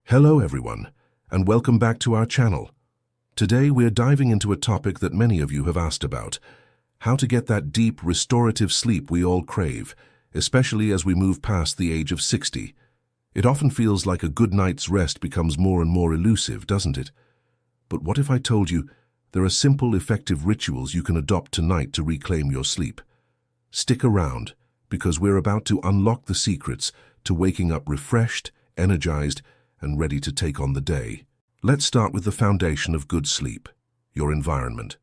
Hello everyone, and welcome back to our channel. Today we're diving into a topic that many of you have asked about: how to get that deep, restorative sleep we all crave, especially as we move past the age of 60. It often feels like a good night's rest becomes more and more elusive, doesn't it? But what if I told you there are simple, effective rituals you can adopt tonight to reclaim your sleep? Stick around, because we're about to unlock the secrets to waking up refreshed, energized, and ready to take on the day. Let's start with the foundation of good sleep: your environment.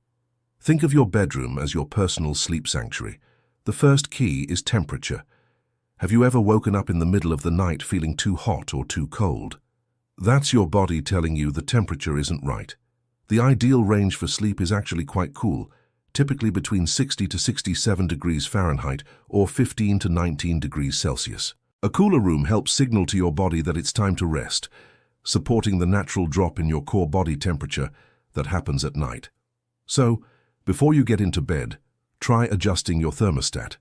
Think of your bedroom as your personal sleep sanctuary. The first key is temperature. Have you ever woken up in the middle of the night feeling too hot or too cold? That's your body telling you the temperature isn't right. The ideal range for sleep is actually quite cool, typically between 60 to 67 degrees Fahrenheit or 15 to 19 degrees Celsius. A cooler room helps signal to your body that it's time to rest, supporting the natural drop in your core body temperature that happens at night. So, before you get into bed, try adjusting your thermostat.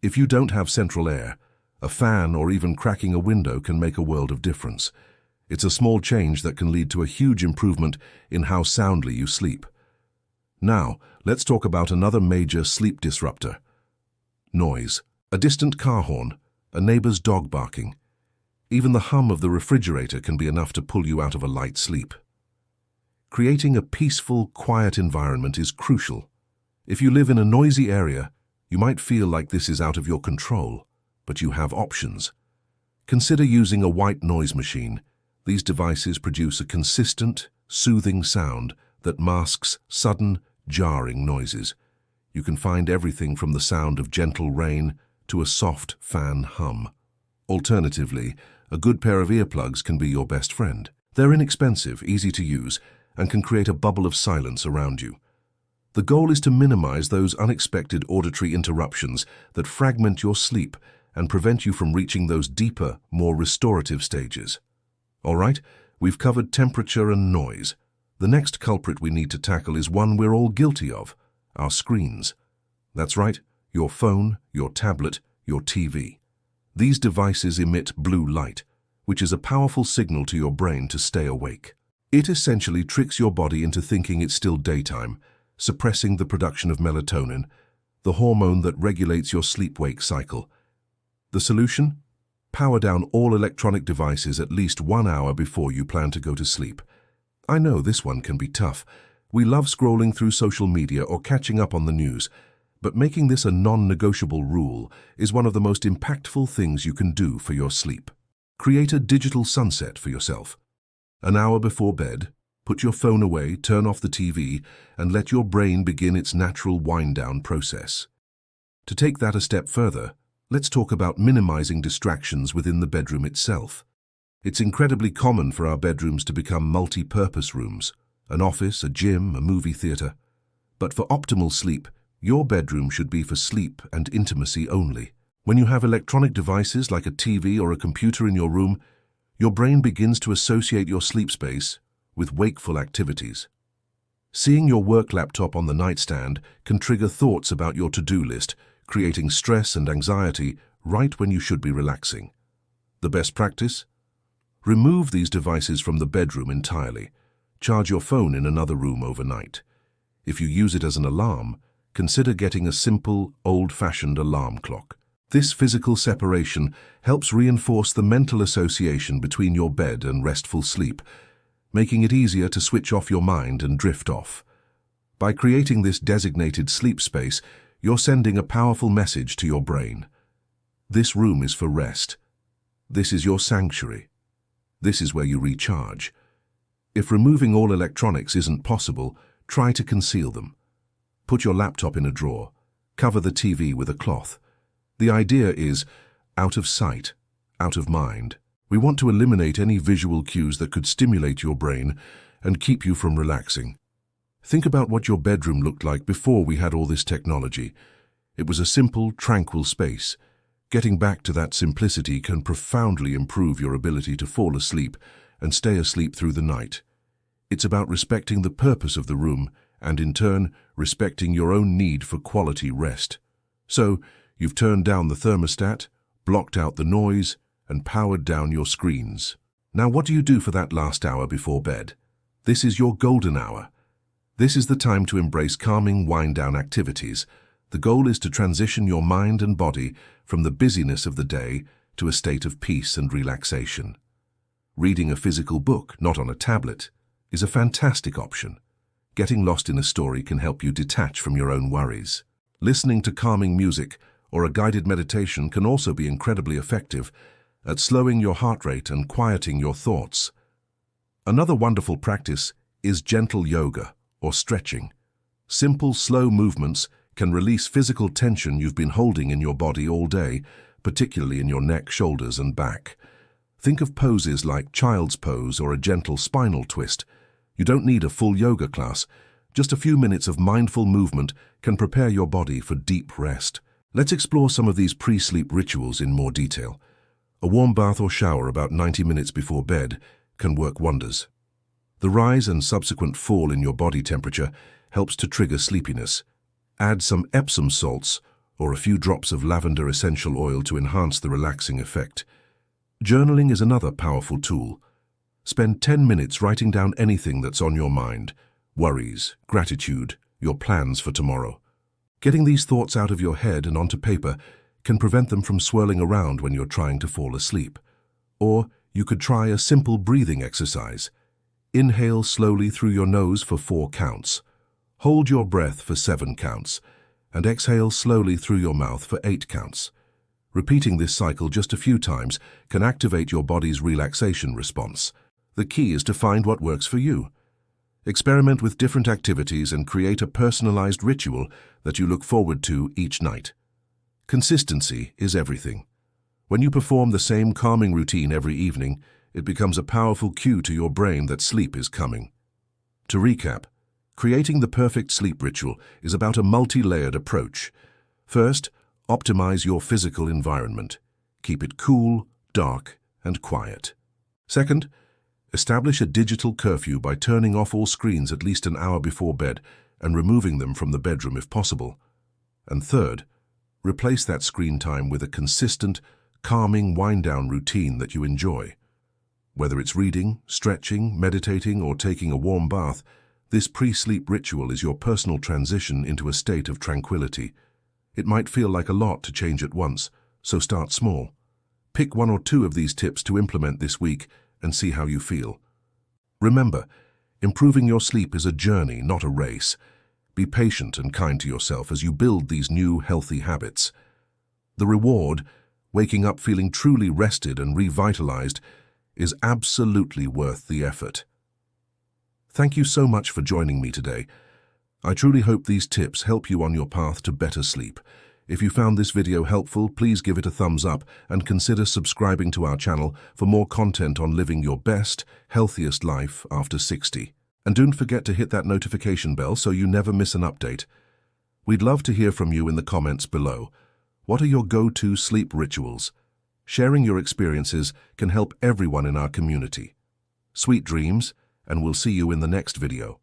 If you don't have central air, a fan or even cracking a window can make a world of difference. It's a small change that can lead to a huge improvement in how soundly you sleep. Now, let's talk about another major sleep disruptor: noise. A distant car horn, a neighbor's dog barking. Even the hum of the refrigerator can be enough to pull you out of a light sleep. Creating a peaceful, quiet environment is crucial. If you live in a noisy area, you might feel like this is out of your control, but you have options. Consider using a white noise machine. These devices produce a consistent, soothing sound that masks sudden, jarring noises. You can find everything from the sound of gentle rain to a soft fan hum. Alternatively, a good pair of earplugs can be your best friend. They're inexpensive, easy to use, and can create a bubble of silence around you. The goal is to minimize those unexpected auditory interruptions that fragment your sleep and prevent you from reaching those deeper, more restorative stages. All right, we've covered temperature and noise. The next culprit we need to tackle is one we're all guilty of: our screens. That's right, your phone, your tablet, your TV. These devices emit blue light, which is a powerful signal to your brain to stay awake. It essentially tricks your body into thinking it's still daytime, suppressing the production of melatonin, the hormone that regulates your sleep-wake cycle. The solution? Power down all electronic devices at least 1 hour before you plan to go to sleep. I know this one can be tough. We love scrolling through social media or catching up on the news, but making this a non-negotiable rule is one of the most impactful things you can do for your sleep. Create a digital sunset for yourself. An hour before bed, put your phone away, turn off the TV, and let your brain begin its natural wind-down process. To take that a step further, let's talk about minimizing distractions within the bedroom itself. It's incredibly common for our bedrooms to become multi-purpose rooms: an office, a gym, a movie theater. But for optimal sleep, your bedroom should be for sleep and intimacy only. When you have electronic devices like a TV or a computer in your room, your brain begins to associate your sleep space with wakeful activities. Seeing your work laptop on the nightstand can trigger thoughts about your to-do list, creating stress and anxiety right when you should be relaxing. The best practice? Remove these devices from the bedroom entirely. Charge your phone in another room overnight. If you use it as an alarm, consider getting a simple, old-fashioned alarm clock. This physical separation helps reinforce the mental association between your bed and restful sleep, making it easier to switch off your mind and drift off. By creating this designated sleep space, you're sending a powerful message to your brain. This room is for rest. This is your sanctuary. This is where you recharge. If removing all electronics isn't possible, try to conceal them. Put your laptop in a drawer. Cover the TV with a cloth. The idea is out of sight, out of mind. We want to eliminate any visual cues that could stimulate your brain and keep you from relaxing. Think about what your bedroom looked like before we had all this technology. It was a simple, tranquil space. Getting back to that simplicity can profoundly improve your ability to fall asleep and stay asleep through the night. It's about respecting the purpose of the room and, in turn, respecting your own need for quality rest. So, you've turned down the thermostat, blocked out the noise, and powered down your screens. Now, what do you do for that last hour before bed? This is your golden hour. This is the time to embrace calming wind-down activities. The goal is to transition your mind and body from the busyness of the day to a state of peace and relaxation. Reading a physical book, not on a tablet, is a fantastic option. Getting lost in a story can help you detach from your own worries. Listening to calming music or a guided meditation can also be incredibly effective at slowing your heart rate and quieting your thoughts. Another wonderful practice is gentle yoga or stretching. Simple, slow movements can release physical tension you've been holding in your body all day, particularly in your neck, shoulders, and back. Think of poses like child's pose or a gentle spinal twist. You don't need a full yoga class. Just a few minutes of mindful movement can prepare your body for deep rest. Let's explore some of these pre-sleep rituals in more detail. A warm bath or shower about 90 minutes before bed can work wonders. The rise and subsequent fall in your body temperature helps to trigger sleepiness. Add some Epsom salts or a few drops of lavender essential oil to enhance the relaxing effect. Journaling is another powerful tool. Spend 10 minutes writing down anything that's on your mind: worries, gratitude, your plans for tomorrow. Getting these thoughts out of your head and onto paper can prevent them from swirling around when you're trying to fall asleep. Or you could try a simple breathing exercise. Inhale slowly through your nose for 4 counts. Hold your breath for 7 counts, and exhale slowly through your mouth for 8 counts. Repeating this cycle just a few times can activate your body's relaxation response. The key is to find what works for you. Experiment with different activities and create a personalized ritual that you look forward to each night. Consistency is everything. When you perform the same calming routine every evening, it becomes a powerful cue to your brain that sleep is coming. To recap, creating the perfect sleep ritual is about a multi-layered approach. First, optimize your physical environment. Keep it cool, dark, and quiet. Second, establish a digital curfew by turning off all screens at least an hour before bed and removing them from the bedroom if possible. And third, replace that screen time with a consistent, calming wind-down routine that you enjoy. Whether it's reading, stretching, meditating, or taking a warm bath, this pre-sleep ritual is your personal transition into a state of tranquility. It might feel like a lot to change at once, so start small. Pick 1 or 2 of these tips to implement this week and see how you feel. Remember, improving your sleep is a journey, not a race. Be patient and kind to yourself as you build these new, healthy habits. The reward, waking up feeling truly rested and revitalized, is absolutely worth the effort. Thank you so much for joining me today. I truly hope these tips help you on your path to better sleep. If you found this video helpful, please give it a thumbs up and consider subscribing to our channel for more content on living your best, healthiest life after 60. And don't forget to hit that notification bell so you never miss an update. We'd love to hear from you in the comments below. What are your go-to sleep rituals? Sharing your experiences can help everyone in our community. Sweet dreams, and we'll see you in the next video.